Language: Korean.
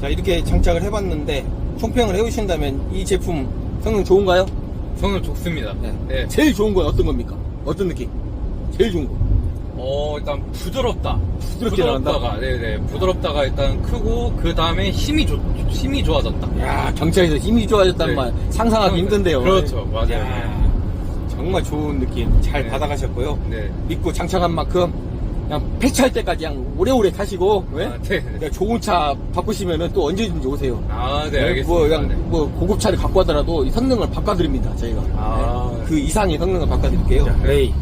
자, 이렇게 장착을 해봤는데 총평을 해보신다면 이 제품 성능 좋은가요? 성능 좋습니다. 네. 네. 제일 좋은 건 어떤 겁니까? 어떤 느낌? 제일 좋은 거. 일단 부드럽다. 부드럽게 나간다? 네네. 부드럽다가 일단 크고, 그 다음에 힘이 좋아졌다. 야, 경차에서 힘이 좋아졌다는 네. 말 상상하기 힘든데요. 그렇죠. 맞아요. 야, 정말 좋은 느낌 잘 네. 받아가셨고요. 네. 믿고 장착한 만큼 그냥 폐차할 때까지 그냥 오래오래 타시고, 네? 아, 네. 그냥 좋은 차 바꾸시면은 또 언제든지 오세요. 아, 네, 뭐 알겠습니다. 그냥 네. 뭐 고급차를 갖고 하더라도 이 성능을 바꿔드립니다 저희가. 아. 네. 그 이상의 성능을 바꿔드릴게요. 자, 레이.